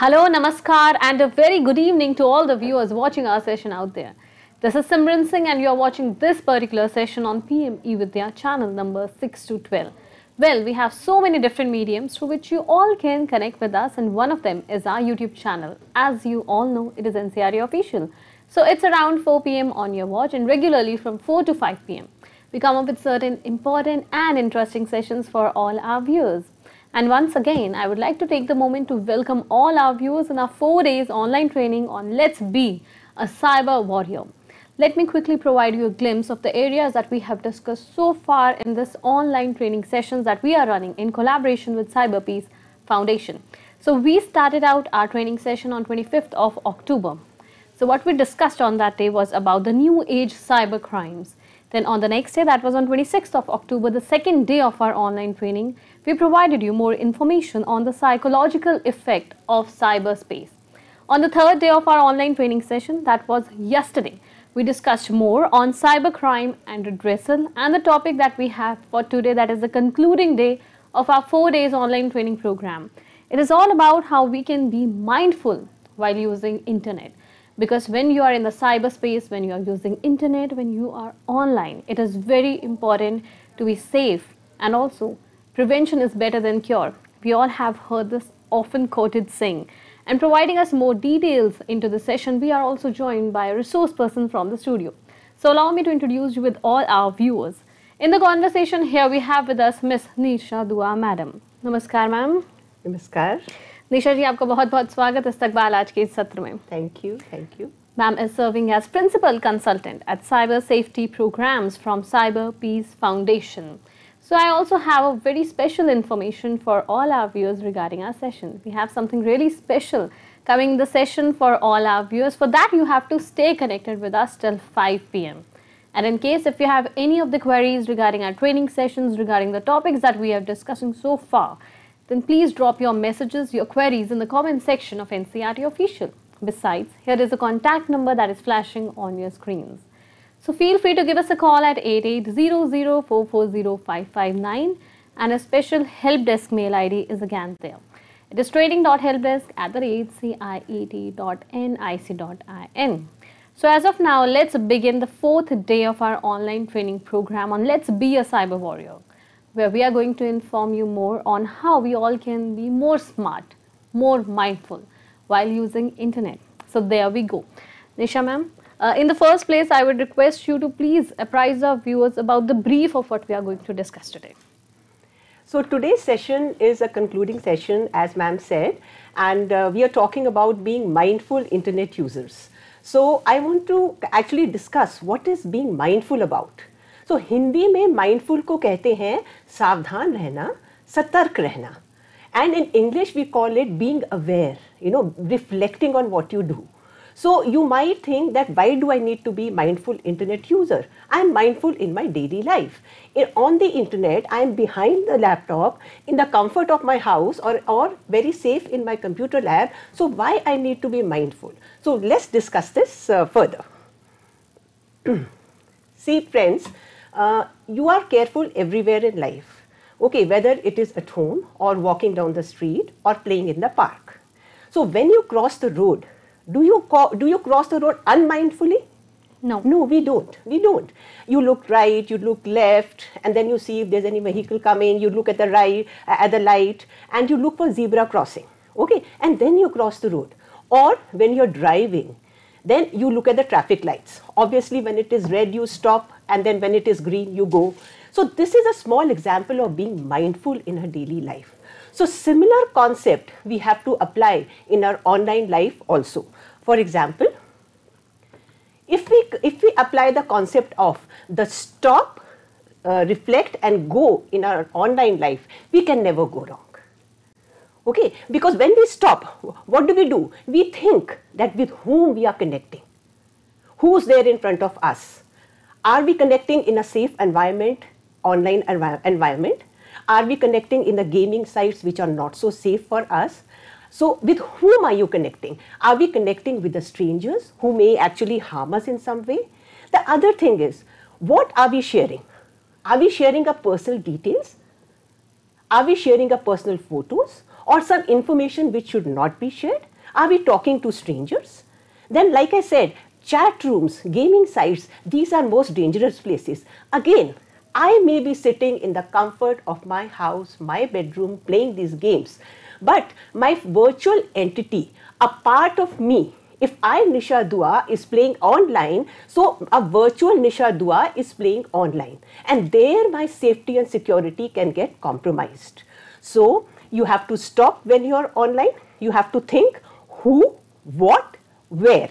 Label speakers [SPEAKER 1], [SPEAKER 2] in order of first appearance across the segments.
[SPEAKER 1] Hello, namaskar, and a very good evening to all the viewers watching our session out there. This is Simran Singh, and you are watching this particular session on PM eVidya channel number 6 to 12. Well, we have so many different mediums through which you all can connect with us, and one of them is our YouTube channel. As you all know, it is NCRE official. So it's around 4 p.m. on your watch, and regularly from 4 to 5 p.m. we come up with certain important and interesting sessions for all our viewers. And once again, I would like to take the moment to welcome all our viewers in our 4 days online training on Let's Be a Cyber Warrior. Let me quickly provide you a glimpse of the areas that we have discussed so far in this online training sessions that we are running in collaboration with Cyber Peace Foundation. So we started out our training session on 25th of October. So what we discussed on that day was about the new age cyber crimes. Then on the next day, that was on 26th of October, the second day of our online training, we provided you more information on the psychological effect of cyberspace. On the third day of our online training session, that was yesterday, we discussed more on cybercrime and redressal, and the topic that we have for today, that is the concluding day of our 4 days online training program. It is all about how we can be mindful while using internet. Because when you are in the cyberspace, when you are using internet, when you are online, it is very important to be safe, and also prevention is better than cure. We all have heard this often quoted saying. And providing us more details into the session, we are also joined by a resource person from the studio. So allow me to introduce you with all our viewers. In the conversation here we have with us Miss Nisha Dua Madam. Namaskar ma'am.
[SPEAKER 2] Namaskar.
[SPEAKER 1] निशा जी, आपका बहुत बहुत स्वागत इस्तकबाल आज के इस सत्र में.
[SPEAKER 2] Thank you.
[SPEAKER 1] Ma'am is serving as principal consultant at cyber safety programs from Cyber Peace Foundation. So I also have a very special information for all our viewers regarding our session. We have something really special coming in the session for all our viewers. For that, you have to stay connected with us till 5 p.m. And in case if you have any of the queries regarding our training sessions, regarding the topics that we are discussing so far, then please drop your messages, your queries in the comment section of NCRT Official. Besides, here is a contact number that is flashing on your screens. So feel free to give us a call at 8800440559, and a special help desk mail ID is again there. It is training.helpdesk@ciet.nic.in. So as of now, let's begin the 4th day of our online training program on Let's Be a Cyber Warrior, where we are going to inform you more on how we all can be more smart, more mindful while using internet. So there we go. Nisha ma'am, in the first place, I would request you to please apprise our viewers about the brief of what we are going to discuss today.
[SPEAKER 2] So today's session is a concluding session, as ma'am said, and we are talking about being mindful internet users. So I want to actually discuss what is being mindful about. तो हिंदी में mindful को कहते हैं सावधान रहना, सतर्क रहना. And in English we call it being aware, reflecting on what you do. So you might think that why do I need to be mindful internet user? I am mindful in my daily life. On the internet, I am behind the laptop in the comfort of my house or very safe in my computer lab. So why I need to be mindful? So let's discuss this further. See friends, you are careful everywhere in life, okay, whether it is at home or walking down the street or playing in the park. So when you cross the road, do you cross the road unmindfully?
[SPEAKER 1] No,
[SPEAKER 2] we don't. You look right, you look left, and then you see if there's any vehicle coming. You look at the right, at the light, and you look for zebra crossing, okay, and then you cross the road. Or when you're driving, then you look at the traffic lights. Obviously, when it is red, you stop, and then when it is green, you go. So this is a small example of being mindful in our daily life. So similar concept we have to apply in our online life also. For example, if we apply the concept of the stop, reflect and go in our online life, we can never go wrong. Okay, because when we stop, what do? We think that with whom we are connecting, who's there in front of us. Are we connecting in a safe environment, online environment? Are we connecting in the gaming sites which are not so safe for us? So with whom are you connecting? Are we connecting with the strangers who may actually harm us in some way? The other thing is, what are we sharing? Are we sharing our personal details? Are we sharing our personal photos or some information which should not be shared? Are we talking to strangers? Then, like I said, chat rooms, gaming sites, these are most dangerous places. Again, I may be sitting in the comfort of my house, my bedroom, playing these games, but my virtual entity, a part of me, if I, Nisha Dua, is playing online, so a virtual Nisha Dua is playing online. And there my safety and security can get compromised. So you have to stop when you are online. You have to think who, what, where.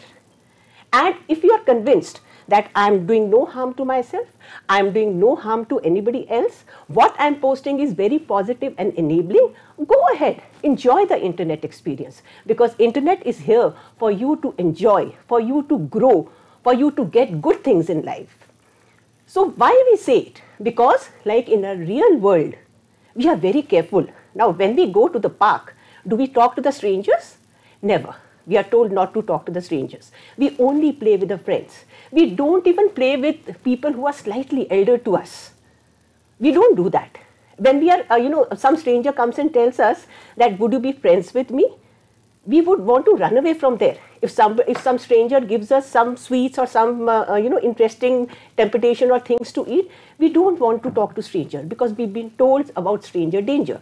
[SPEAKER 2] And if you are convinced that I am doing no harm to myself, I am doing no harm to anybody else, what I am posting is very positive and enabling, go ahead, enjoy the internet experience, because internet is here for you to enjoy, for you to grow, for you to get good things in life. So why we say it? Because like in a real world, we are very careful. Now when we go to the park, do we talk to the strangers? Never. We are told not to talk to the strangers. We only play with the friends. We don't even play with people who are slightly elder to us. We don't do that. When we are, some stranger comes and tells us that would you be friends with me? We would want to run away from there. If some stranger gives us some sweets or some interesting temptation or things to eat, we don't want to talk to stranger because we've been told about stranger danger.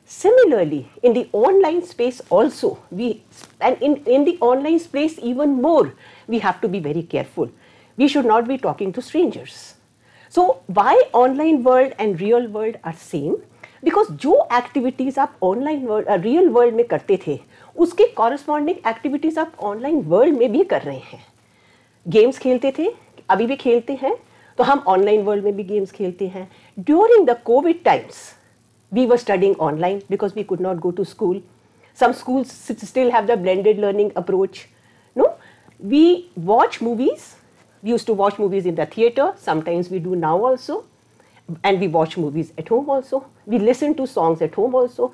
[SPEAKER 2] Similarly, in the online space also, in the online space even more, we have to be very careful. We should not be talking to strangers. So why online world and real world are same? Because जो activities आप online world, real world में करते थे, उसके corresponding activities आप online world में भी कर रहे हैं. Games खेलते थे, अभी भी खेलते हैं, तो हम online world में भी games खेलते हैं. During the COVID times, we were studying online because we could not go to school. Some schools still have the blended learning approach. No, we watch movies. We used to watch movies in the theater. Sometimes we do now also. And we watch movies at home also. We listen to songs at home also.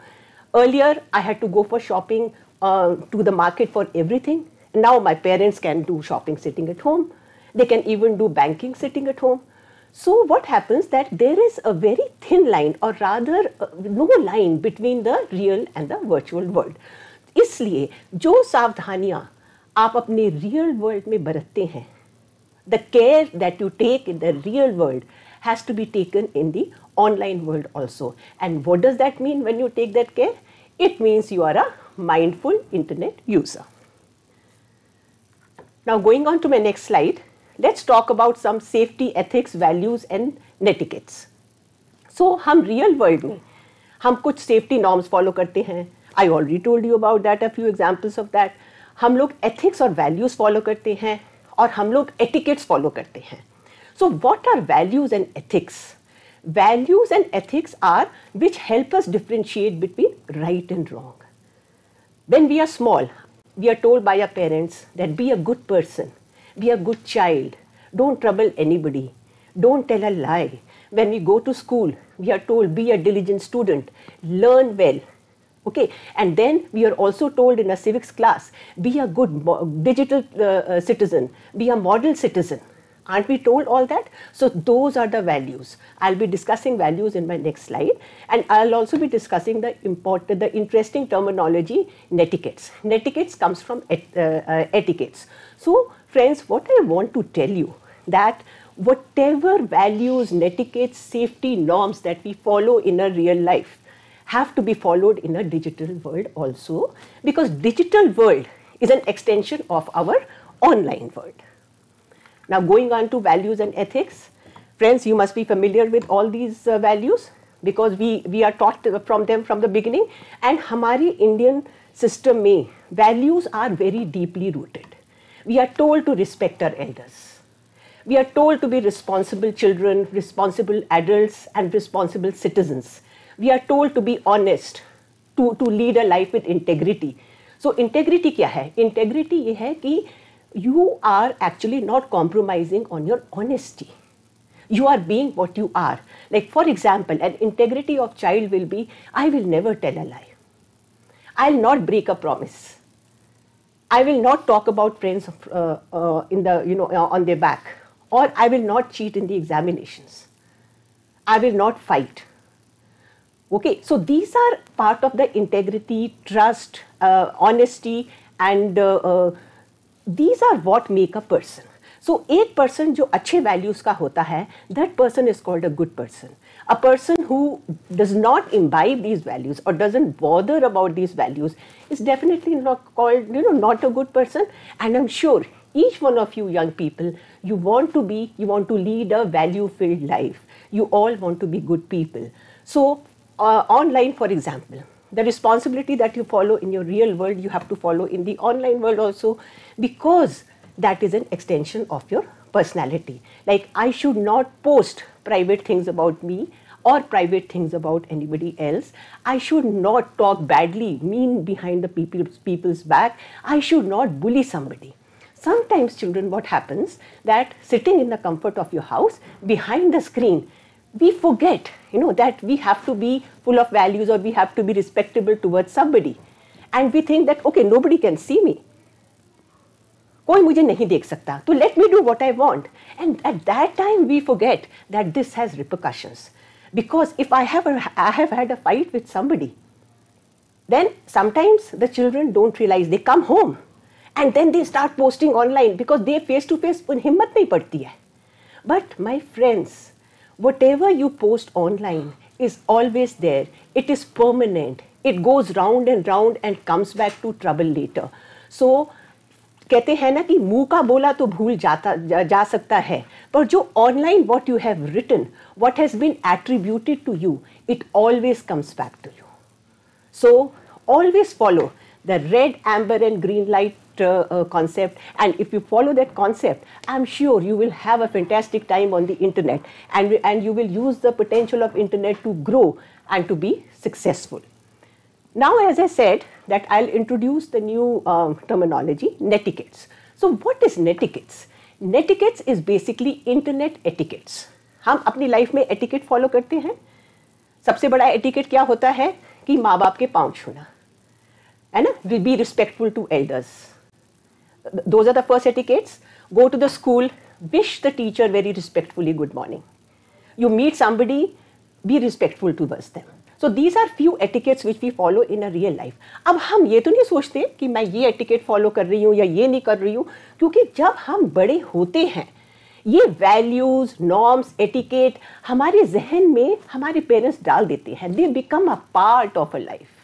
[SPEAKER 2] Earlier, I had to go for shopping to the market for everything. Now my parents can do shopping sitting at home. They can even do banking sitting at home. So what happens that there is a very thin line or rather no line between the real and the virtual world. इसलिए जो सावधानियाँ आप अपने real world में बरतते हैं, the care that you take in the real world has to be taken in the online world also. And what does that mean when you take that care? It means you are a mindful internet user. Now going on to my next slide. Let's talk about some safety, ethics, values and netiquettes. So हम real world में हम कुछ safety norms follow करते हैं. I already told you about that, a few examples of that. हम लोग ethics और values follow करते हैं और हम लोग etiquettes follow करते हैं. So what are values and ethics? Values and ethics are which help us differentiate between right and wrong. When we are small, we are told by our parents that be a good person. Be a good child, don't trouble anybody, don't tell a lie. When we go to school, we are told be a diligent student, learn well. Okay, and then we are also told in a civics class, be a good digital citizen, be a model citizen. Aren't we told all that? So those are the values. I'll be discussing values in my next slide, and I'll also be discussing the interesting terminology, netiquettes. Netiquettes comes from etiquettes. So friends, what I want to tell you that whatever values, netiquettes, safety norms that we follow in a real life have to be followed in a digital world also, because digital world is an extension of our online world. Now going on to values and ethics, friends, you must be familiar with all these values because we are taught from them from the beginning, and हमारी Indian system में values are very deeply rooted. We are told to respect our elders. We are told to be responsible children, responsible adults and responsible citizens. We are told to be honest, to lead a life with integrity. So integrity क्या है? Integrity ये है कि you are actually not compromising on your honesty. You are being what you are. Like for example, an integrity of child will be, I will never tell a lie. I'll not break a promise. I will not talk about friends on their back, or I will not cheat in the examinations. I will not fight. Okay, so these are part of the integrity, trust, honesty, and these are what make a person. So एक person जो अच्छे values का होता है, that person is called a good person. A person who does not imbibe these values or doesn't bother about these values is definitely not called, not a good person. And I'm sure each one of you young people, you want to lead a value-filled life. You all want to be good people. So online, for example, the responsibility that you follow in your real world, you have to follow in the online world also, because that is an extension of your personality. Like, I should not post private things about me or private things about anybody else. I should not talk badly, mean behind the people's back. I should not bully somebody. Sometimes, children, what happens that sitting in the comfort of your house behind the screen, we forget, that we have to be full of values or we have to be respectable towards somebody. And we think that, okay, nobody can see me. कोई मुझे नहीं देख सकता, तो let me do what I want. And at that time we forget that this has repercussions. Because if I have had a fight with somebody, then sometimes the children don't realize, they come home and then they start posting online because they face to face हिम्मत नहीं पड़ती है. But my friends, whatever you post online is always there. It is permanent. It goes round and comes back to trouble later. So कहते हैं ना कि मुंह का बोला तो भूल जा सकता है, पर जो online what you have written, what has been attributed to you, it always comes back to you. So always follow the red, amber and green light concept, and if you follow that concept, I'm sure you will have a fantastic time on the internet, and you will use the potential of internet to grow and to be successful. Now, as I said, that I'll introduce the new terminology, netiquettes. So what is netiquettes? Netiquettes is basically internet etiquettes. हम अपनी life में etiquette follow करते हैं. सबसे बड़ा etiquette क्या होता है कि माँ बाप के पाँव छूना, है ना? Be respectful to elders. Those are the first etiquettes. Go to the school, wish the teacher very respectfully good morning. You meet somebody, be respectful towards them. So these are few etiquettes which we follow in a real life. अब हम ये तो नहीं सोचते कि मैं ये etiquette follow कर रही हूँ या ये नहीं कर रही हूँ, क्योंकि जब हम बड़े होते हैं, ये values, norms, etiquette हमारे जहन में हमारे parents डाल देते हैं. They become a part of a life.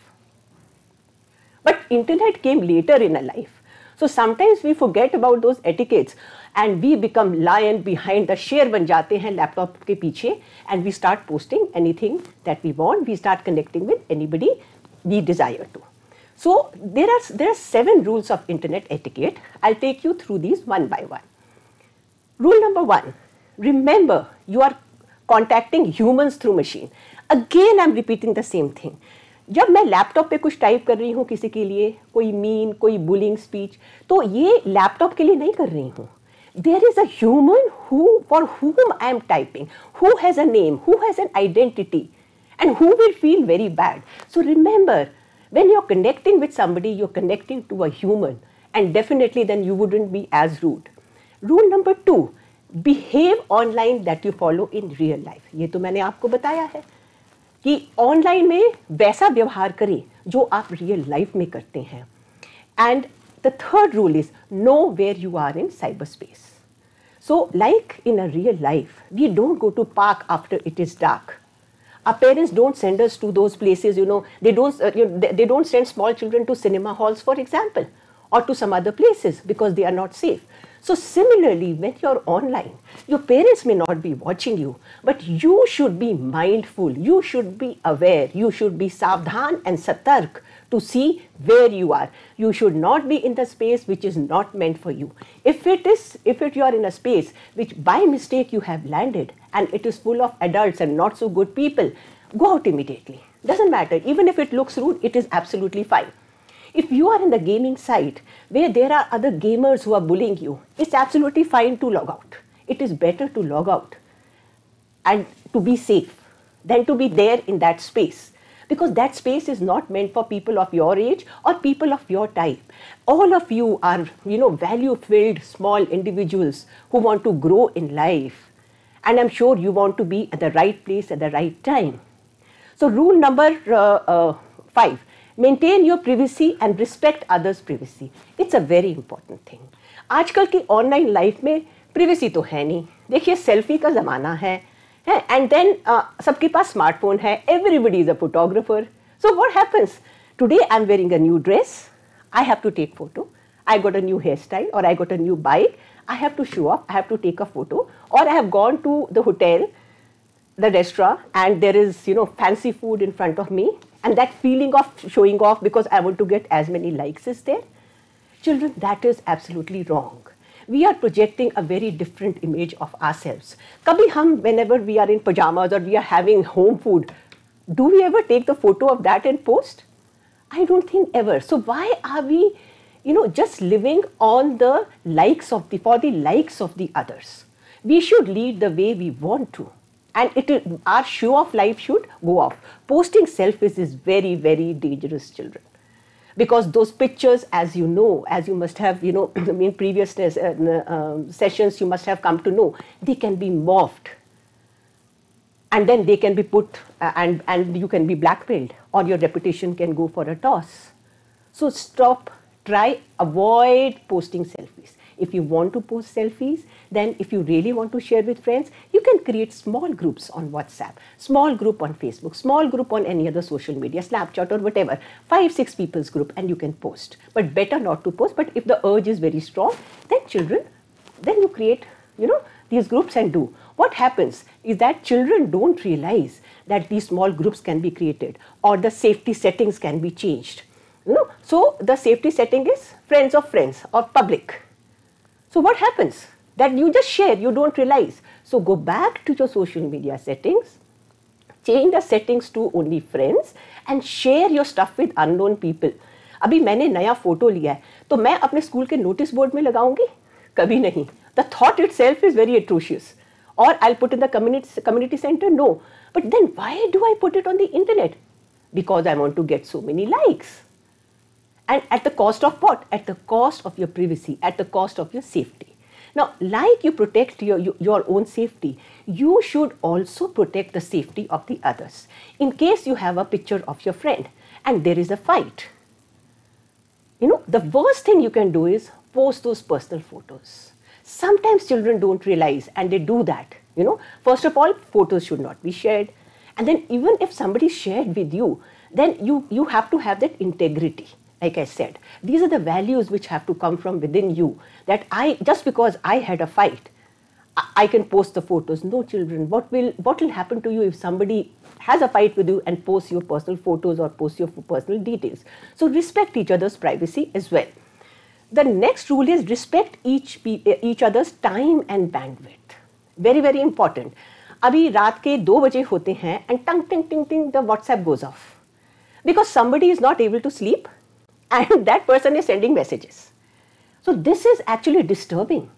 [SPEAKER 2] But internet came later in a life. So sometimes we forget about those etiquettes and we become lion behind the शेर बन जाते हैं लैपटॉप के पीछे, and we start posting anything that we want. We start connecting with anybody we desire to. So there are 7 rules of internet etiquette. I'll take you through these one by one. Rule number 1, remember you are contacting humans through machine. Again I'm repeating the same thing. जब मैं laptop पे कुछ type कर रही हूँ किसी के लिए, कोई मीन, कोई बुलिंग स्पीच, तो ये लैपटॉप के लिए नहीं कर रही हूँ. There is a human for whom I am typing, who has a name, who has an identity, and who will feel very bad. So remember, when you're connecting with somebody, you're connecting to a human, and definitely then you wouldn't be as rude. Rule number 2, behave online that you follow in real life. ये तो मैंने आपको बताया है कि online में वैसा व्यवहार करें जो आप रियल लाइफ में करते हैं. And the third rule is nowhere you are in cyberspace. So like in a real life, we don't go to park after it is dark. Our parents don't send us to those places, they don't send small children to cinema halls, for example, or to some other places because they are not safe. So similarly, when you're online, your parents may not be watching you, but you should be mindful, you should be aware, you should be savdhan and satark to see where you are. You should not be in the space which is not meant for you. If you are in a space which by mistake you have landed and it is full of adults and not so good people, go out immediately. Doesn't matter. Even if it looks rude, it is absolutely fine. If you are in the gaming site where there are other gamers who are bullying you, it's absolutely fine to log out. It is better to log out and to be safe than to be there in that space, because that space is not meant for people of your age or people of your type. All of you are, value-filled small individuals who want to grow in life, and I'm sure you want to be at the right place at the right time. So rule number 5, Maintain your privacy and respect others' privacy. It's a very important thing. आजकल की online life में privacy तो है नहीं. देखिए selfie का ज़माना है and then सबके पास स्मार्टफोन है. Everybody is a photographer. So what happens? Today I'm wearing a new dress. I have to take photo. I got a new hairstyle or I got a new bike. I have to show up. I have to take a photo. Or I have gone to the hotel, the restaurant, and there is fancy food in front of me. And that feeling of showing off because I want to get as many likes is there. Children, that is absolutely wrong. We are projecting a very different image of ourselves. Kabhi hum, whenever we are in pajamas or we are having home food, do we ever take the photo of that and post? I don't think ever. So why are we, just living on the likes of for the likes of the others? We should lead the way we want to. And our show of life should go off. Posting selfies is very, very dangerous, children. Because those pictures, as you must have, in previous sessions, you must have come to know, they can be morphed. And then they can be put, and you can be blackmailed, or your reputation can go for a toss. So stop, avoid posting selfies. If you want to post selfies, then if you really want to share with friends, you can create small groups on WhatsApp, small group on Facebook, small group on any other social media, Snapchat or whatever, 5-6 people's group, and you can post. But better not to post. But if the urge is very strong, then you create, these groups and do. What happens is that children don't realize that these small groups can be created or the safety settings can be changed. So the safety setting is friends of friends or public. So what happens? That you just share, you don't realize. So go back to your social media settings, change the settings to only friends and share your stuff with unknown people. अभी मैंने नया photo लिया है तो मैं अपने school के notice board में लगाऊंगी? कभी नहीं. The thought itself is very atrocious. Or I'll put in the community center? No. But then why do I put it on the internet? Because I want to get so many likes. And at the cost of what? At the cost of your privacy, at the cost of your safety. Now, like you protect your own safety, you should also protect the safety of the others. In case you have a picture of your friend and there is a fight, the worst thing you can do is post those personal photos. Sometimes children don't realize and they do that. First of all, photos should not be shared. And then even if somebody shared with you, then you have to have that integrity. Like I said, these are the values which have to come from within you. That just because I had a fight, I can post the photos. No, children, what will happen to you if somebody has a fight with you and posts your personal photos or posts your personal details? So respect each other's privacy as well. The next rule is respect each other's time and bandwidth. Very, very important. अभी रात के 2 बजे होते हैं and ting, the WhatsApp goes off. Because somebody is not able to sleep and that person is sending messages. So this is actually disturbing.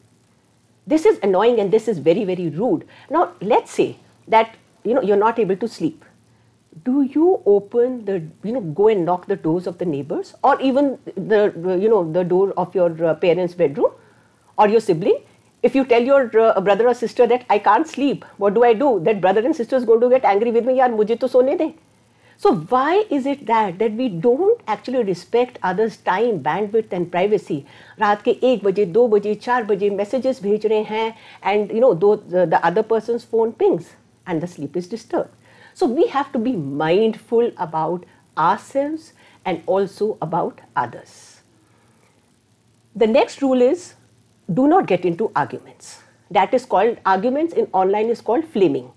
[SPEAKER 2] This is annoying and this is very, very rude. Now let's say that you're not able to sleep. Do you open go and knock the doors of the neighbors or even the door of your parents' bedroom or your sibling? If you tell your brother or sister that I can't sleep, what do? That brother and sister is going to get angry with me, yaar mujhe to sone de. So why is it that we don't actually respect others' time, bandwidth and privacy? रात के 1 बजे, 2 बजे, 4 बजे messages भेज रहे हैं and the other person's phone pings and the sleep is disturbed. So we have to be mindful about ourselves and also about others. The next rule is do not get into arguments. That is called, arguments in online is called flaming.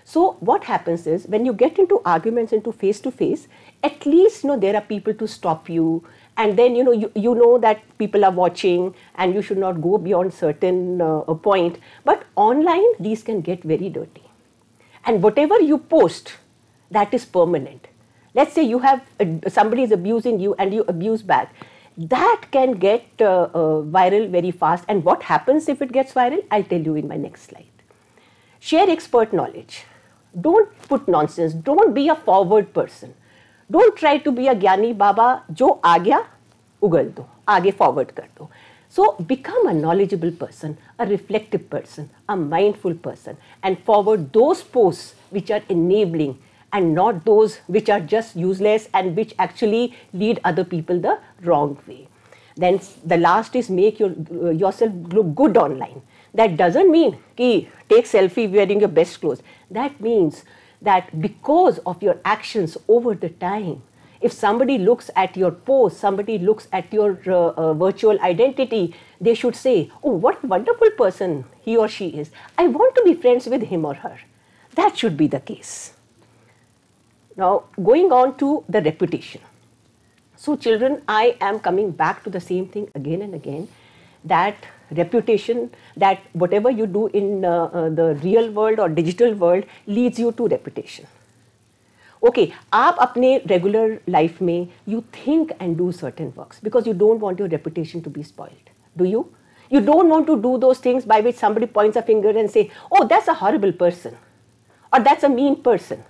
[SPEAKER 2] So what happens is when you get into arguments into face to face, at least there are people to stop you, and then you know that people are watching and you should not go beyond certain point. But online these can get very dirty, and whatever you post, that is permanent. Let's say you have somebody is abusing you and you abuse back. That can get viral very fast. And what happens if it gets viral? I'll tell you in my next slide. Share expert knowledge. Don't put nonsense. Don't be a forward person. Don't try to be a Gyani Baba. Jo aa gaya, ugal do. Aage forward kar do. So become a knowledgeable person, a reflective person, a mindful person, and forward those posts which are enabling and not those which are just useless and which actually lead other people the wrong way. Then the last is make yourself look good online. That doesn't mean ki take selfie wearing your best clothes. That means that because of your actions over the time, if somebody looks at your post, somebody looks at your virtual identity, they should say, oh, what wonderful person he or she is. I want to be friends with him or her. That should be the case. Now, going on to the reputation. So children, I am coming back to the same thing again and again, that reputation, that whatever you do in the real world or digital world leads you to reputation. Okay, आप अपने regular life में you think and do certain works because you don't want your reputation to be spoiled. Do you? You don't want to do those things by which somebody points a finger and say, oh, that's a horrible person or that's a mean person.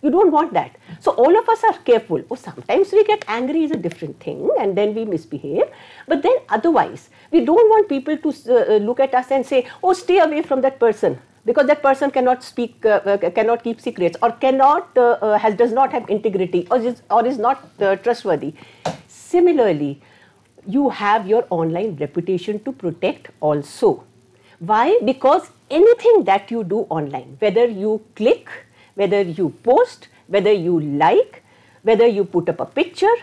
[SPEAKER 2] You don't want that. So all of us are careful. Oh, sometimes we get angry is a different thing and then we misbehave. But then otherwise, we don't want people to look at us and say, oh, stay away from that person, because that person cannot speak, cannot keep secrets, or does not have integrity, or is not trustworthy. Similarly, you have your online reputation to protect also. Why? Because anything that you do online, whether you click, whether you post, whether you like, whether you put up a picture,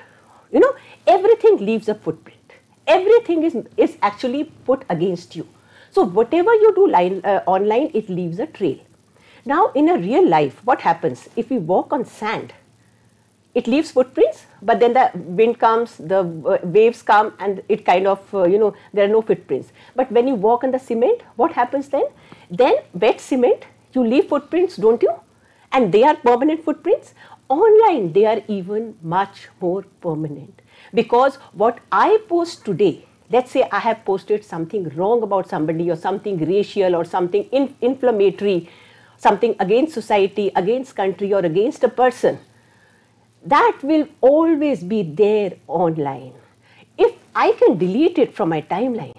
[SPEAKER 2] everything leaves a footprint. Everything is actually put against you. So whatever you do online, it leaves a trail. Now in a real life, what happens? If we walk on sand, it leaves footprints, but then the wind comes, the waves come, and it kind of, there are no footprints. But when you walk on the cement, what happens then? Then wet cement, you leave footprints, don't you? And they are permanent footprints. Online, they are even much more permanent. Because what I post today, let's say I have posted something wrong about somebody or something racial or something inflammatory, something against society, against country, or against a person, that will always be there online. If I can delete it from my timeline,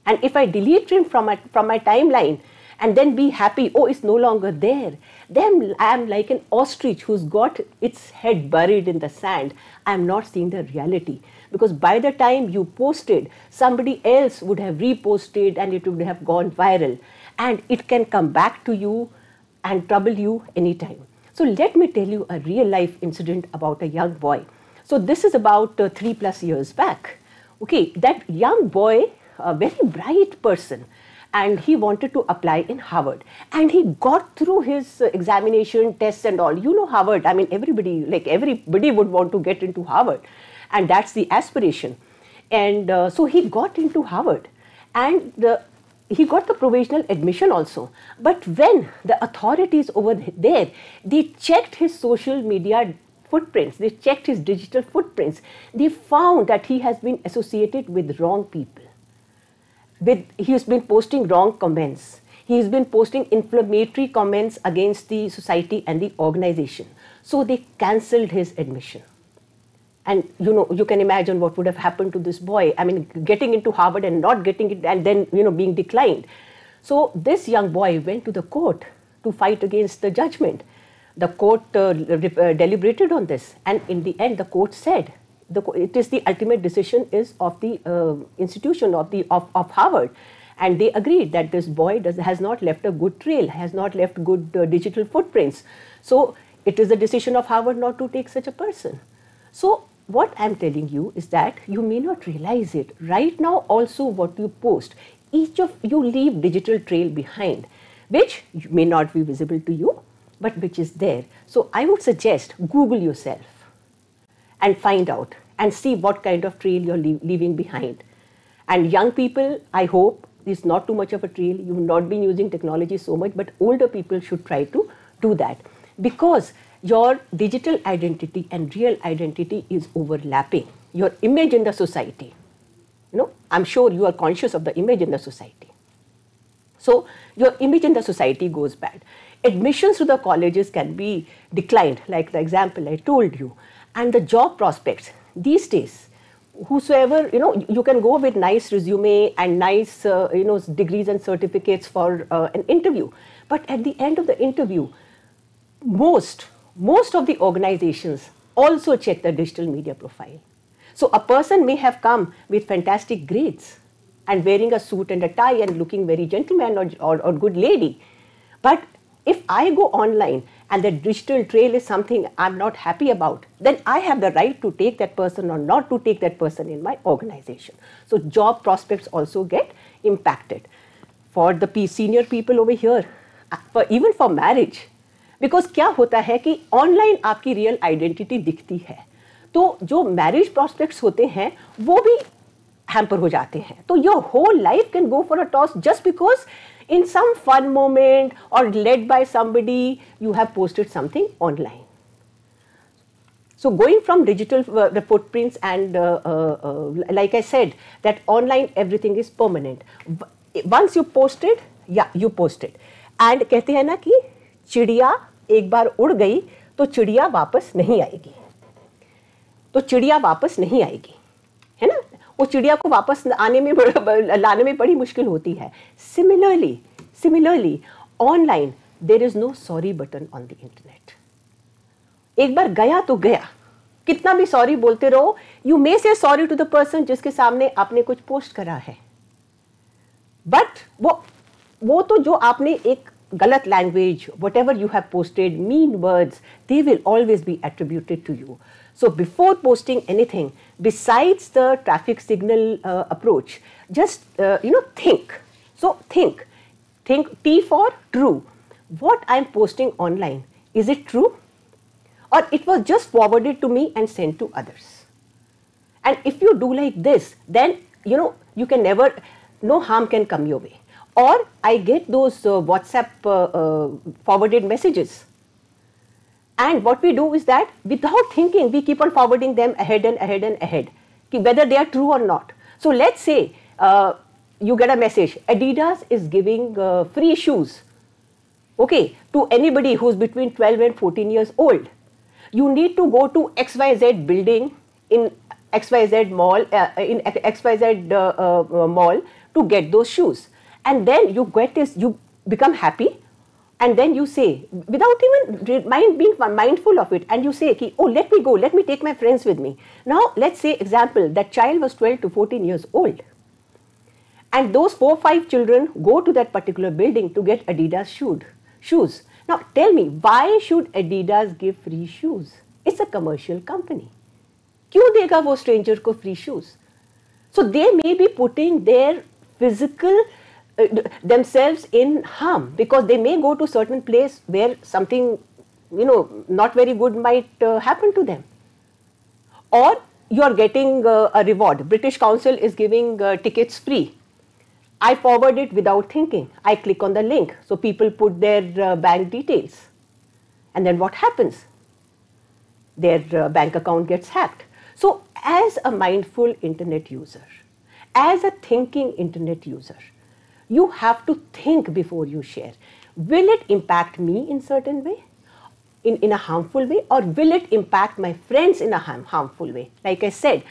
[SPEAKER 2] and if I delete it from my timeline and then be happy, oh, it's no longer there, then I am like an ostrich who's got its head buried in the sand. I am not seeing the reality, because by the time you posted, somebody else would have reposted and it would have gone viral, and it can come back to you and trouble you anytime. So let me tell you a real life incident about a young boy. So this is about 3+ years back. Okay, that young boy, a very bright person, and he wanted to apply in Harvard, and he got through his examination, tests and all. You know Harvard, I mean everybody would want to get into Harvard, and that's the aspiration. And so he got into Harvard, and he got the provisional admission also. But when the authorities over there, they checked his social media footprints, they checked his digital footprints, they found that he has been associated with wrong people. He has been posting wrong comments. He has been posting inflammatory comments against the society and the organization. So they cancelled his admission. And you can imagine what would have happened to this boy. I mean, getting into Harvard and not getting it, and then being declined. So this young boy went to the court to fight against the judgment. The court deliberated on this, and in the end, the court said it is the ultimate decision is of the institution of Harvard, and they agreed that this boy has not left a good trail, has not left good digital footprints. So it is the decision of Harvard not to take such a person. So what I'm telling you is that you may not realize it. Right now also what you post, each of you leave digital trail behind, which may not be visible to you, but which is there. So I would suggest Google yourself and find out and see what kind of trail you're leaving behind. And young people, I hope it's not too much of a trail. You've not been using technology so much, but older people should try to do that, because your digital identity and real identity is overlapping. Your image in the society, I'm sure you are conscious of the image in the society. So your image in the society goes bad. Admissions to the colleges can be declined, like the example I told you. And the job prospects these days, whosoever, you can go with nice resume and nice, degrees and certificates for an interview. But at the end of the interview, most most of the organizations also check the digital media profile. So a person may have come with fantastic grades and wearing a suit and a tie and looking very gentleman or good lady. But if I go online and the digital trail is something I'm not happy about, then I have the right to take that person or not to take that person in my organization. So job prospects also get impacted. For the senior people over here, even for marriage, because क्या होता है कि online आपकी real identity दिखती है, तो जो marriage prospects होते हैं वो भी हैम्पर हो जाते हैं. तो your whole life can go for a toss just because in some fun moment or led by somebody you have posted something online. So going from digital the footprints and like I said that online everything is permanent. Once you posted, yeah, you posted. And कहते हैं ना कि चिड़िया एक बार उड़ गई तो चिड़िया वापस नहीं आएगी. तो चिड़िया वापस नहीं आएगी, है ना. वो चिड़िया को वापस आने में लाने में बड़ी मुश्किल होती है. Similarly, online there is no sorry button on the internet. एक बार गया तो गया, कितना भी सॉरी बोलते रहो, you may say sorry to the person जिसके सामने आपने कुछ पोस्ट करा है, बट वो तो जो आपने एक गलत language, whatever you have posted, mean words, they will always be attributed to you. So before posting anything, besides the traffic signal approach, just think. So think T for true. What I am posting online, is it true? Or it was just forwarded to me and sent to others? And if you do like this, then you can never, no harm can come your way. Or I get those WhatsApp forwarded messages. And what we do is that without thinking, we keep on forwarding them ahead and ahead and ahead, whether they are true or not. So let's say you get a message, Adidas is giving free shoes, okay, to anybody who's between 12 and 14 years old. You need to go to XYZ building in XYZ mall, mall to get those shoes. And then you get this, you become happy. And then you say, without even being mindful of it, and you say, oh, let me go, let me take my friends with me. Now, let's say, example, that child was 12 to 14 years old. And those 4 or 5 children go to that particular building to get Adidas shoes. Now, tell me, why should Adidas give free shoes? It's a commercial company. क्यों देगा वो stranger को free shoes? So, they may be putting their physical themselves in harm, because they may go to certain place where something not very good might happen to them. Or you are getting a reward. British Council is giving tickets free. I forward it without thinking. I click on the link, so people put their bank details, and then what happens? Their bank account gets hacked. So as a mindful internet user, as a thinking internet user, you have to think before you share. Will it impact me in certain way, in a harmful way, or will it impact my friends in a harmful way? Like I said,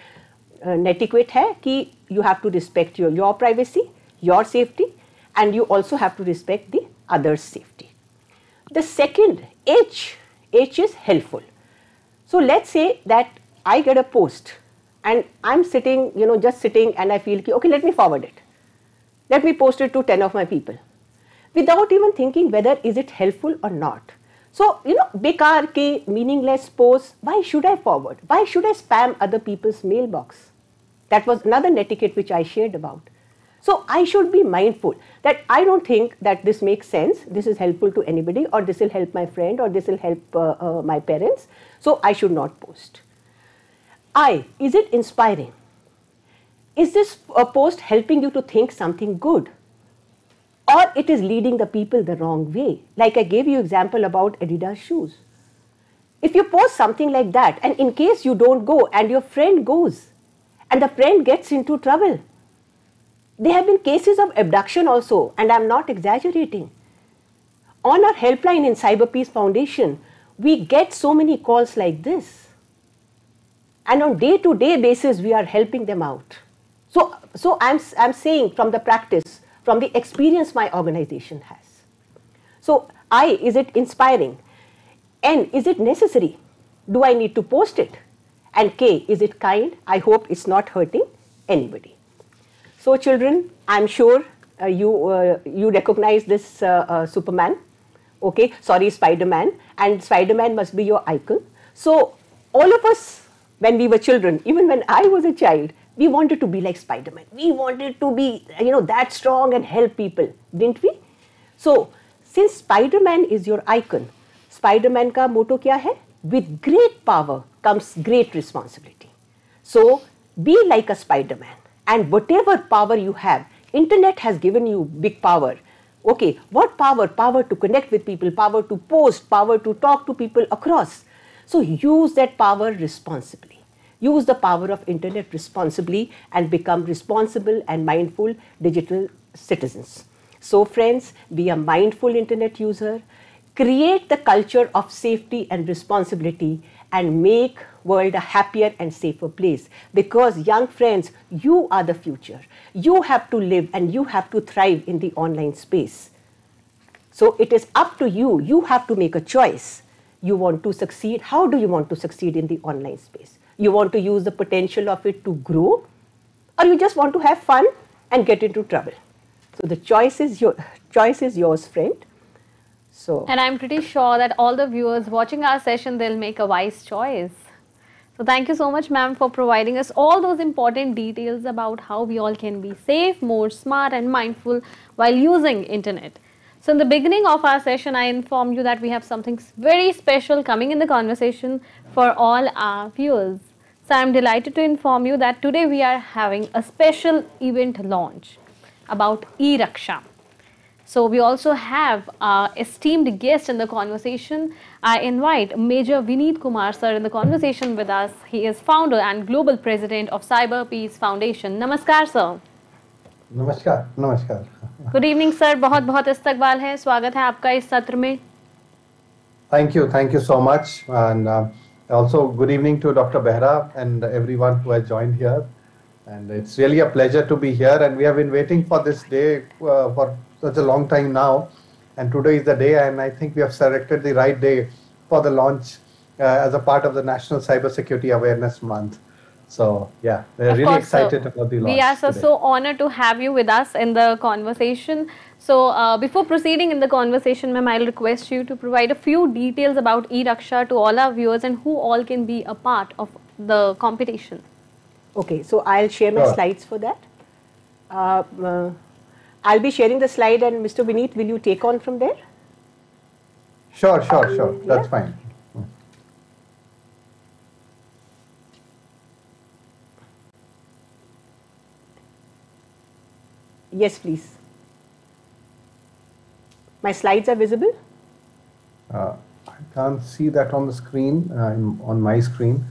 [SPEAKER 2] netiquette hai ki you have to respect your privacy, your safety, and you also have to respect the other's safety. The second, H is helpful. So let's say that I get a post and I'm sitting, just sitting, and I feel, okay, let me forward it. Let me post it to 10 of my people, without even thinking whether is it helpful or not. So, bekar ke meaningless posts, why should I forward? Why should I spam other people's mailbox? That was another netiquette which I shared about. So, I should be mindful that I don't think that this makes sense, this is helpful to anybody, or this will help my friend, or this will help my parents. So, I should not post. Is it inspiring? Is this post helping you to think something good? Or it is leading the people the wrong way? Like I gave you example about Adidas shoes. If you post something like that, and in case you don't go and your friend goes, and the friend gets into trouble, there have been cases of abduction also, and I am not exaggerating. On our helpline in Cyber Peace Foundation, we get so many calls like this. And on day-to-day basis, we are helping them out. So I'm saying from the practice, from the experience my organization has. So is it inspiring? N, is it necessary? Do I need to post it? And K, is it kind? I hope it's not hurting anybody. So children, I'm sure you recognize this Superman, okay, sorry, Spider-Man, and Spider-Man must be your icon. So all of us, when we were children, even when I was a child, we wanted to be like Spider-Man. We wanted to be, that strong and help people, didn't we? So since Spider-Man is your icon, Spider-Man का motto क्या है? With great power comes great responsibility. So be like a Spider-Man, and whatever power you have, internet has given you big power. Okay, what power? Power to connect with people, power to post, power to talk to people across. So use that power responsibly. Use the power of internet responsibly and become responsible and mindful digital citizens. So friends, be a mindful internet user, create the culture of safety and responsibility, and make world a happier and safer place. Because young friends, you are the future. You have to live and you have to thrive in the online space. So it is up to you. You have to make a choice. You want to succeed. How do you want to succeed in the online space? You want to use the potential of it to grow, or you just want to have fun and get into trouble? So the choice is yours, friend. So,
[SPEAKER 1] and I'm pretty sure that all the viewers watching our session, they'll make a wise choice. So thank you so much, ma'am, for providing us all those important details about how we all can be safe, more smart and mindful while using internet. So in the beginning of our session, I informed you that we have something very special coming in the conversation for all our viewers. So I'm delighted to inform you that today we are having a special event launch about e-Raksha. So we also have our esteemed guest in the conversation. I invite Major Vineet Kumar sir in the conversation with us. He is founder and global president of Cyber Peace Foundation. Namaskar sir.
[SPEAKER 3] नमस्कार नमस्कार.
[SPEAKER 1] Good evening sir, बहुत बहुत इस्तकबाल है, स्वागत है आपका इस सत्र में.
[SPEAKER 3] Thank you so much, and also good evening to Dr. Behra and everyone who has joined here. And it's really a pleasure to be here, and we have been waiting for this day for such a long time now, and today is the day, and I think we have selected the right day for the launch as a part of the National Cybersecurity Awareness Month. So yeah, we're really excited about the launch.
[SPEAKER 1] We are so honored to have you with us in the conversation. So before proceeding in the conversation, ma'am, I'll request you to provide a few details about e-Raksha to all our viewers and who all can be a part of the competition.
[SPEAKER 2] Okay, so I'll share my slides for that. I'll be sharing the slide, and Mr. Vineet, will you take on from there?
[SPEAKER 3] Sure. That's fine.
[SPEAKER 2] Yes, please. My slides are visible?
[SPEAKER 3] I can't see that on the screen, on my screen.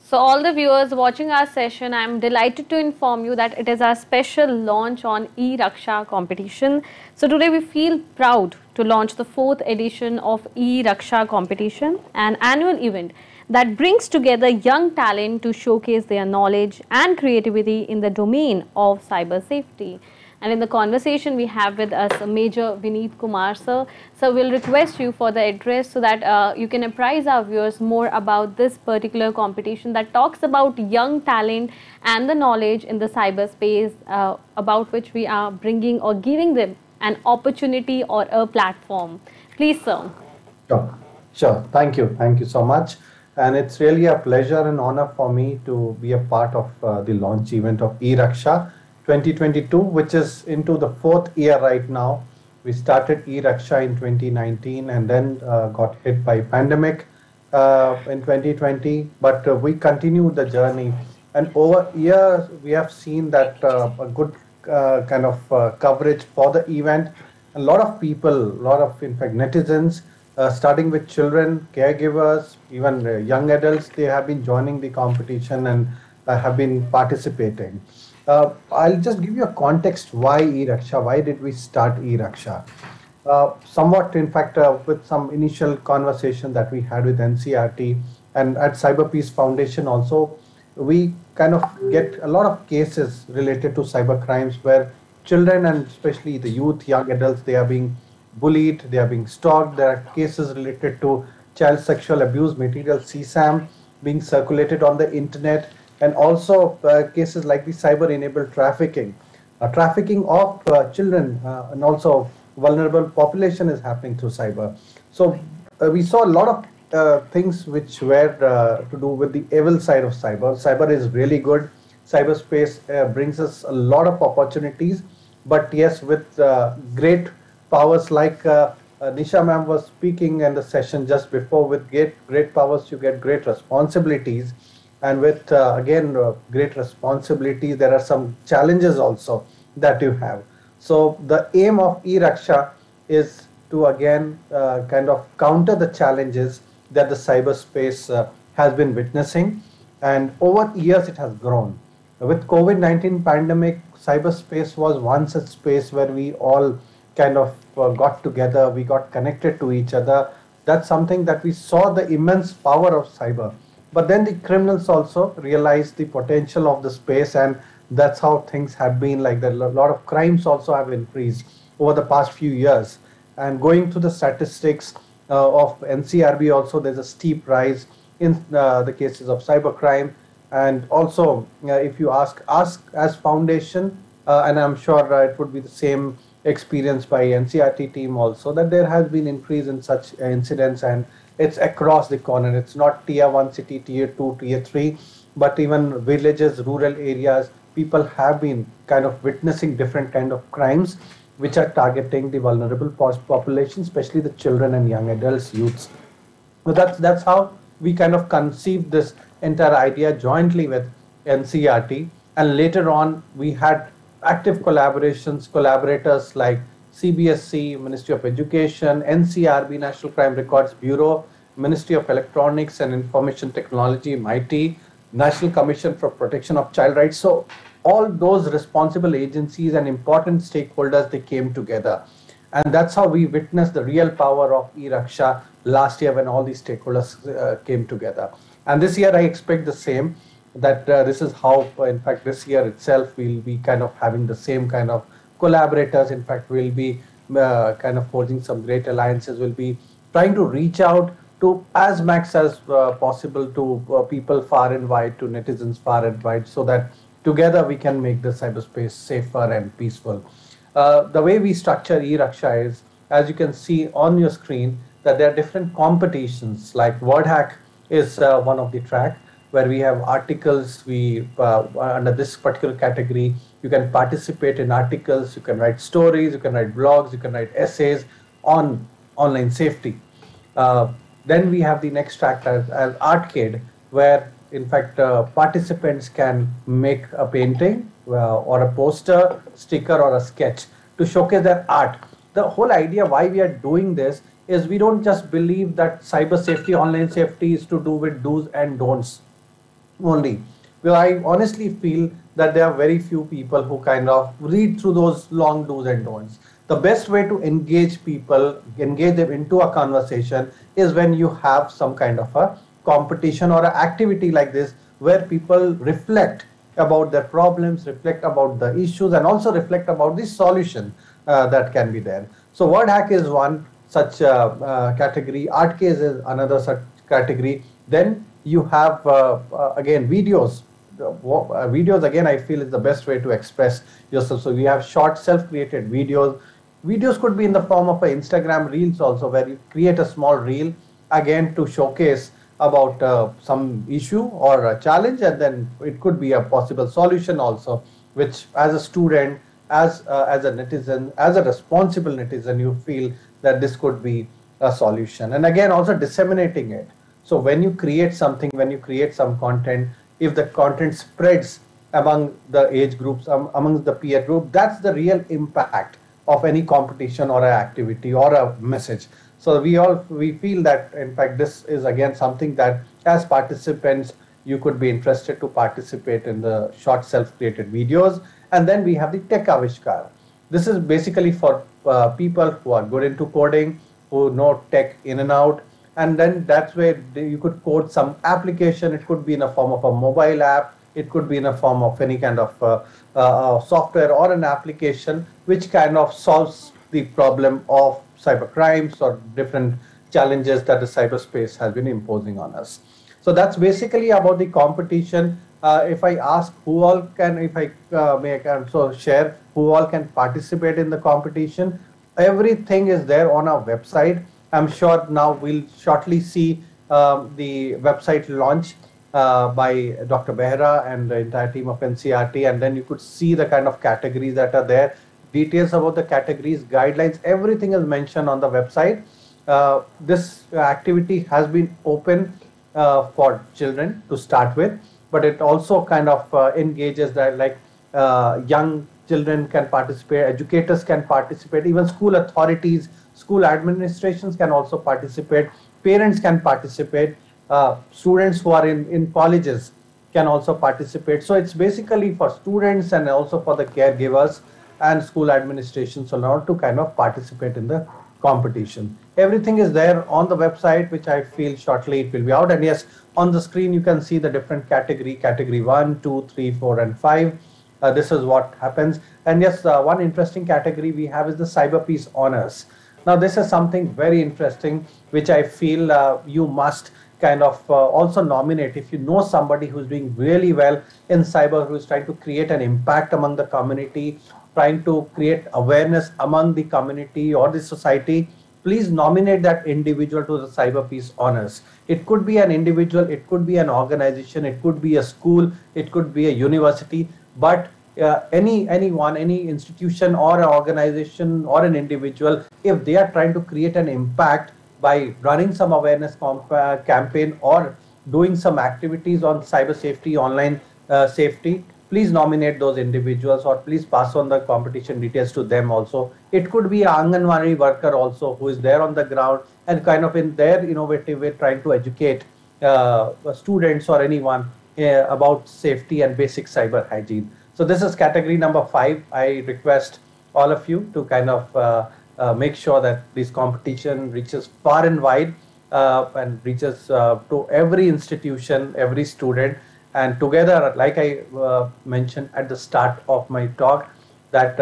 [SPEAKER 1] So all the viewers watching our session, I am delighted to inform you that it is our special launch on e-Raksha competition. So today we feel proud to launch the 4th edition of e-Raksha competition, an annual event that brings together young talent to showcase their knowledge and creativity in the domain of cyber safety. And in the conversation we have with us Major Vineet Kumar sir. So we'll request you for the address so that you can apprise our viewers more about this particular competition that talks about young talent and the knowledge in the cyberspace about which we are bringing or giving them an opportunity or a platform. Please, sir.
[SPEAKER 3] Sure. Thank you so much. And it's really a pleasure and honor for me to be a part of the launch event of e-Raksha 2022, which is into the 4th year right now. We started e-Raksha in 2019 and then got hit by pandemic in 2020, but we continued the journey. And over years, we have seen that a good kind of coverage for the event. A lot of people, a lot of, in fact, netizens, starting with children, caregivers, even young adults, they have been joining the competition and have been participating. I'll just give you a context why e-Raksha, why did we start e-Raksha? Somewhat, in fact, with some initial conversation that we had with NCRT and at Cyber Peace Foundation also, we kind of get a lot of cases related to cyber crimes where children and especially the youth, young adults, they are being bullied, they are being stalked. There are cases related to child sexual abuse material, CSAM, being circulated on the internet, and also cases like the cyber-enabled trafficking. Trafficking of children and also vulnerable population is happening through cyber. So we saw a lot of things which were to do with the evil side of cyber. Cyber is really good. Cyberspace brings us a lot of opportunities, but yes, with great powers like Nisha ma'am was speaking in the session just before, with great powers you get great responsibilities, and with again great responsibilities there are some challenges also that you have. So the aim of e-Raksha is to again kind of counter the challenges that the cyberspace has been witnessing, and over years it has grown. With COVID-19 pandemic, cyberspace was once a space where we all kind of got together, we got connected to each other. That's something that we saw the immense power of cyber. But then the criminals also realized the potential of the space, and that's how things have been like that. A lot of crimes also have increased over the past few years. And going through the statistics of NCRB also, there's a steep rise in the cases of cybercrime. And also, if you ask us as foundation, and I'm sure it would be the same experience by NCRT team also, that there has been increase in such incidents, and it's across the corner. It's not tier 1 city, tier 2, tier 3, but even villages, rural areas, people have been kind of witnessing different kind of crimes which are targeting the vulnerable population, especially the children and young adults, youths. So that's how we kind of conceived this entire idea jointly with NCRT, and later on we had active collaborators like CBSC, Ministry of Education, NCRB, National Crime Records Bureau, Ministry of Electronics and Information Technology, MIT, National Commission for Protection of Child Rights. So all those responsible agencies and important stakeholders, they came together. And that's how we witnessed the real power of e-Raksha last year when all these stakeholders came together. And this year I expect the same, that this is how, in fact, this year itself we'll be kind of having the same kind of collaborators. In fact, we'll be kind of forging some great alliances. We'll be trying to reach out to as max as possible to people far and wide, to netizens far and wide, so that together we can make the cyberspace safer and peaceful. The way we structure e-Raksha is, as you can see on your screen, that there are different competitions, like word hack is one of the track, where we have articles. We under this particular category, you can participate in articles, you can write stories, you can write blogs, you can write essays on online safety. Then we have the next track as Artcade, where in fact participants can make a painting or a poster, sticker or a sketch to showcase their art. The whole idea why we are doing this is we don't just believe that cyber safety, online safety is to do with do's and don'ts only. Well, I honestly feel that there are very few people who kind of read through those long do's and don'ts. The best way to engage people, engage them into a conversation, is when you have some kind of a competition or an activity like this, where people reflect about their problems, reflect about the issues, and also reflect about the solution that can be there. So word hack is one such category. Art case is another such category. Then you have again videos. Videos again I feel is the best way to express yourself. So we have short self-created videos. Videos could be in the form of an Instagram reels also, where you create a small reel again to showcase about some issue or a challenge, and then it could be a possible solution also, which as a student, as a netizen, as a responsible netizen, you feel that this could be a solution. And again also disseminating it. So when you create something, when you create some content, if the content spreads among the age groups, amongst the peer group, that's the real impact of any competition or an activity or a message. So we feel that in fact this is again something that as participants you could be interested to participate in the short self-created videos. And then we have the Tech Avishkar. This is basically for people who are good into coding, who know tech in and out, and then that's where you could code some application. It could be in a form of a mobile app, it could be in a form of any kind of software or an application which kind of solves the problem of cyber crimes or different challenges that the cyberspace has been imposing on us. So that's basically about the competition. If I ask who all can, if I may also share who all can participate in the competition, everything is there on our website. I'm sure now we'll shortly see the website launch by Dr. Behra and the entire team of NCRT, and then you could see the kind of categories that are there, details about the categories, guidelines, everything is mentioned on the website. This activity has been open for children to start with, but it also kind of engages that like young children can participate, educators can participate, even school authorities, school administrations can also participate, parents can participate, students who are in colleges can also participate. So it's basically for students and also for the caregivers and school administrations allowed to kind of participate in the competition. Everything is there on the website, which I feel shortly it will be out. And yes, on the screen you can see the different category 1, 2, 3, 4 and 5. This is what happens. And yes, one interesting category we have is the Cyber Peace Honors. Now this is something very interesting, which I feel you must kind of also nominate. If you know somebody who's doing really well in cyber, who's trying to create an impact among the community, trying to create awareness among the community or the society, please nominate that individual to the Cyber Peace Honors. It could be an individual, it could be an organization, it could be a school, it could be a university, but anyone, any institution or an organization or an individual, if they are trying to create an impact by running some awareness campaign or doing some activities on cyber safety, online safety, please nominate those individuals or please pass on the competition details to them also. It could be an Anganwadi worker also who is there on the ground and kind of in their innovative way trying to educate students or anyone about safety and basic cyber hygiene. So this is category number 5. I request all of you to kind of make sure that this competition reaches far and wide and reaches to every institution, every student. And together, like I mentioned at the start of my talk, that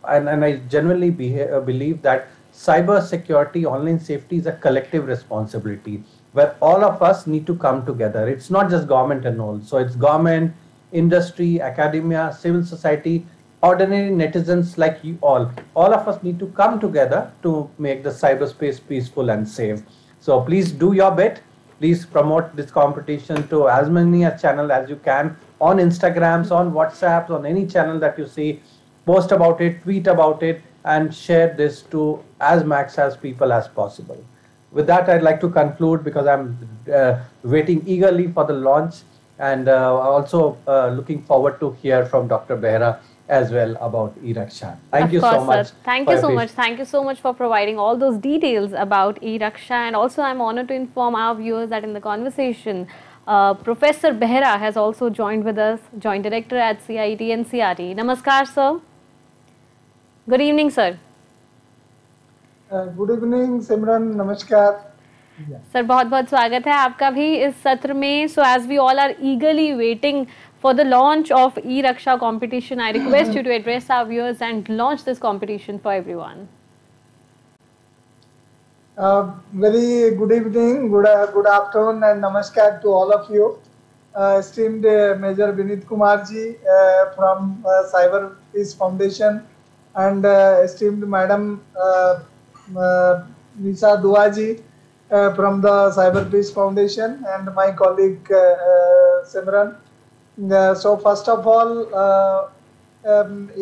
[SPEAKER 3] and I genuinely believe that cyber security, online safety is a collective responsibility where all of us need to come together. It's not just government and all. So it's government, industry, academia, civil society, ordinary netizens like you all of us need to come together to make the cyberspace peaceful and safe. So please do your bit. Please promote this competition to as many a channel as you can on Instagrams, on WhatsApps, on any channel that you see. Post about it, tweet about it, and share this to as max as people as possible. With that, I'd like to conclude because I'm waiting eagerly for the launch and also looking forward to hear from Dr. Behra as well about e-Raksha. Thank you so much.
[SPEAKER 1] Thank you so much. Thank you so much for providing all those details about e-Raksha. And also I'm honored to inform our viewers that in the conversation, Professor Behra has also joined with us, Joint Director at CIT NCRT. Namaskar, sir. Good evening, sir.
[SPEAKER 4] Good evening Simran नमस्कार
[SPEAKER 1] sir बहुत बहुत स्वागत है आपका भी इस सत्र में. So as we all are eagerly waiting for the launch of e-Raksha competition, I request you to address our viewers and launch this competition for everyone.
[SPEAKER 4] Very good evening, good afternoon and namaskar to all of you. Esteemed Major Vinit Kumar ji from Cyber Peace Foundation and esteemed Madam Nisa Dua ji from the Cyber Peace Foundation and my colleague Simran. So first of all,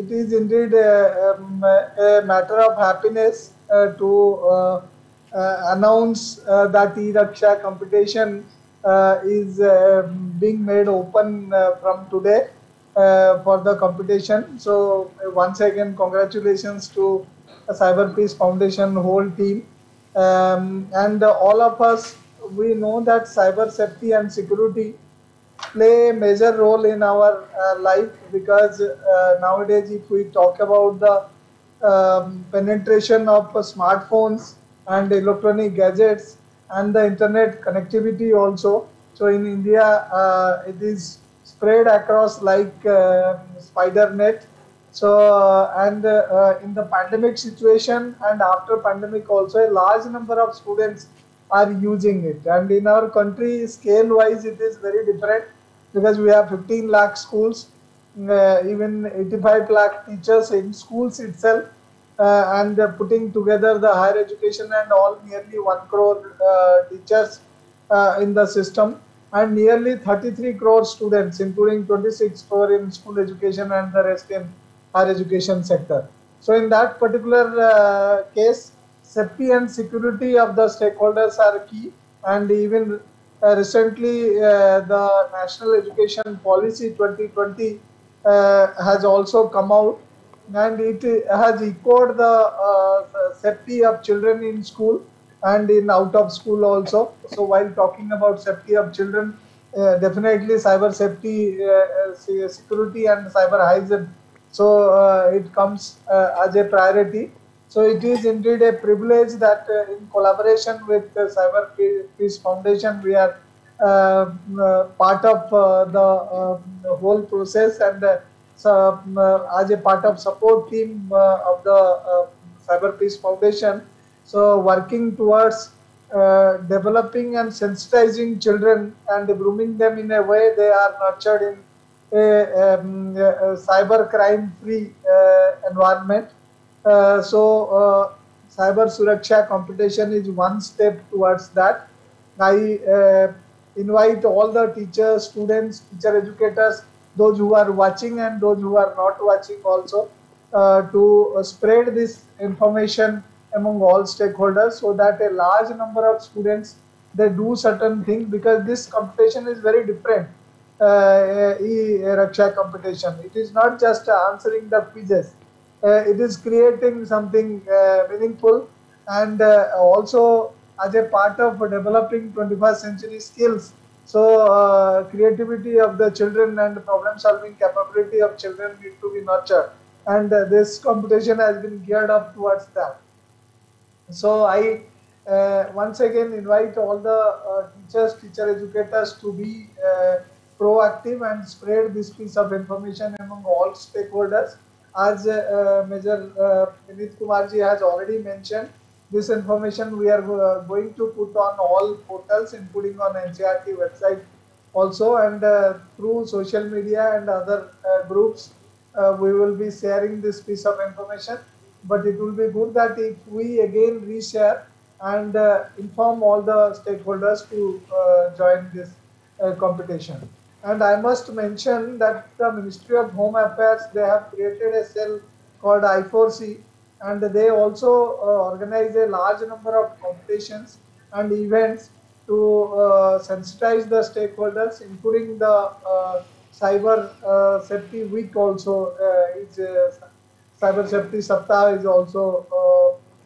[SPEAKER 4] it is indeed a matter of happiness to announce that e-Raksha competition is being made open from today for the competition. So once again, congratulations to Cyber Peace Foundation whole team. And all of us, we know that cyber safety and security play a major role in our life because nowadays if we talk about the penetration of smartphones and electronic gadgets and the internet connectivity also, so in India it is spread across like spider net. So in the pandemic situation and after pandemic also, a large number of students are using it, and in our country scale wise it is very different, because we have 15 lakh schools, even 85 lakh teachers in schools itself, and putting together the higher education and all, nearly 1 crore teachers in the system, and nearly 33 crore students, including 26 crore in school education and the rest in higher education sector. So in that particular case, safety and security of the stakeholders are key, and even recently the National Education Policy 2020 has also come out, and it has echoed the safety of children in school and in out of school also. So while talking about safety of children, definitely cyber safety, security and cyber hygiene, so it comes as a priority. So it is indeed a privilege that in collaboration with the Cyber Peace Foundation, we are part of the whole process, and so, as a part of support team of the Cyber Peace Foundation, so working towards developing and sensitizing children and grooming them in a way they are nurtured in a cyber crime free environment. Cyber Suraksha competition is one step towards that. I invite all the teachers, students, teacher educators, those who are watching and those who are not watching also, to spread this information among all stakeholders, so that a large number of students, they do certain things, because this competition is very different. E-Raksha competition, it is not just answering the quizzes, it is creating something meaningful, and also as a part of developing 21st century skills. So creativity of the children and problem solving capability of children need to be nurtured, and this competition has been geared up towards that. So I once again invite all the teachers, teacher educators to be proactive and spread this piece of information among all stakeholders. As Major Vinit Kumarji has already mentioned, this information we are going to put on all portals, including on NCRT website also, and through social media and other groups, we will be sharing this piece of information. But it will be good that if we again reshare and inform all the stakeholders to join this competition. And I must mention that the Ministry of Home Affairs, they have created a cell called I4C, and they also organize a large number of competitions and events to sensitize the stakeholders, including the Cyber Safety Week also. Cyber Safety Saptah is also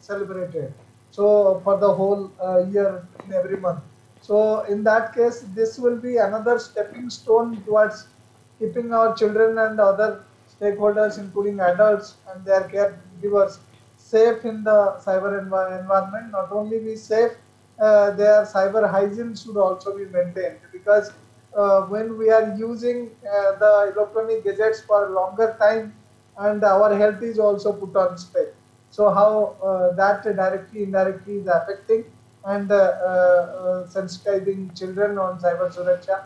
[SPEAKER 4] celebrated. So for the whole year, in every month. So in that case, this will be another stepping stone towards keeping our children and other stakeholders, including adults and their caregivers, safe in the cyber environment. Not only be safe, their cyber hygiene should also be maintained, because when we are using the electronic gadgets for a longer time, and our health is also put on stake. So how that directly, indirectly is affecting and sensitizing children on cyber suraksha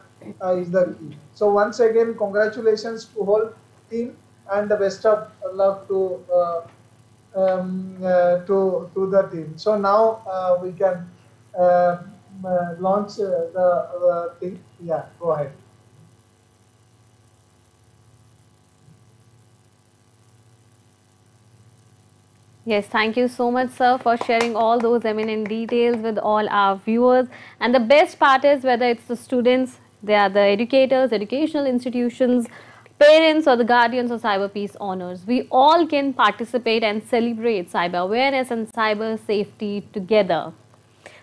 [SPEAKER 4] is the key. So once again, congratulations to whole team, and the best of luck to the team. So now we can launch the thing. Yeah, go ahead.
[SPEAKER 1] Yes, thank you so much, sir, for sharing all those eminent details with all our viewers. And the best part is, whether it's the students, they are the educators, educational institutions, parents, or the guardians of cyber peace honors, we all can participate and celebrate cyber awareness and cyber safety together.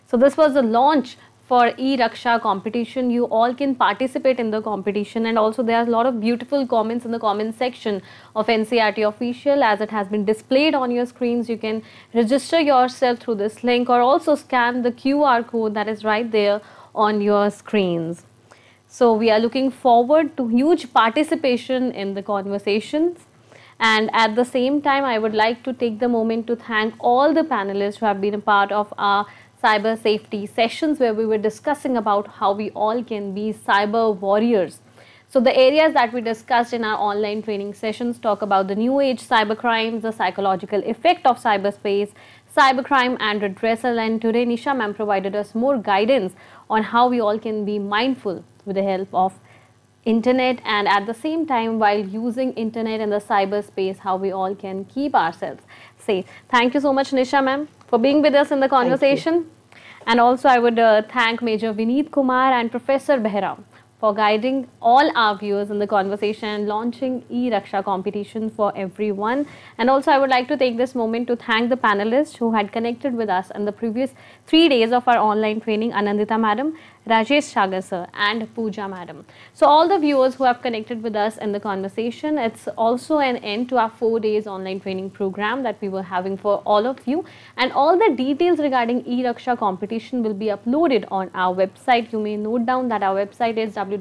[SPEAKER 1] So this was the launch for e-Raksha competition. You all can participate in the competition, and also there are a lot of beautiful comments in the comment section of NCRT official, as it has been displayed on your screens. You can register yourself through this link, or also scan the QR code that is right there on your screens. So we are looking forward to huge participation in the conversations. And at the same time, I would like to take the moment to thank all the panelists who have been a part of our cyber safety sessions, where we were discussing about how we all can be cyber warriors. So the areas that we discussed in our online training sessions talk about the new age cyber crimes, the psychological effect of cyberspace, cybercrime and redressal. And today Nisha ma'am provided us more guidance on how we all can be mindful with the help of internet, and at the same time, while using internet in the cyberspace, how we all can keep ourselves safe. Thank you so much, Nisha ma'am, for being with us in the conversation. And also I would thank Major Vineet Kumar and Professor Behra for guiding all our viewers in the conversation and launching e-Raksha competition for everyone. And also I would like to take this moment to thank the panelists who had connected with us in the previous 3 days of our online training, Anandita madam, Rajesh Sagar sir and Pooja madam. So all the viewers who have connected with us in the conversation, it's also an end to our 4 days online training program that we were having for all of you. And all the details regarding e-Raksha competition will be uploaded on our website. You may note down that our website is www.ciet.nic.in.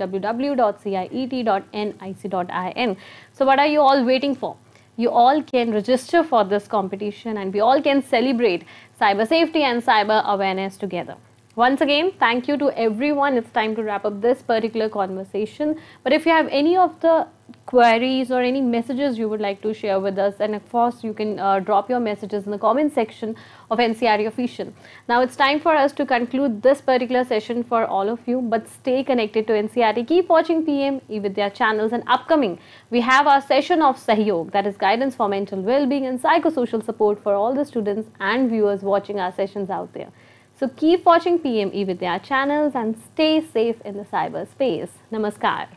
[SPEAKER 1] So what are you all waiting for? You all can register for this competition and we all can celebrate cyber safety and cyber awareness together. Once again, thank you to everyone. It's time to wrap up this particular conversation. But if you have any of the queries or any messages you would like to share with us, and of course you can drop your messages in the comment section of NCRE Official. Now it's time for us to conclude this particular session for all of you, but stay connected to NCRE. Keep watching PM eVidya channels, and upcoming we have our session of Sahyog, that is guidance for mental well-being and psychosocial support for all the students and viewers watching our sessions out there. So keep watching PM eVidya channels and stay safe in the cyberspace. Namaskar.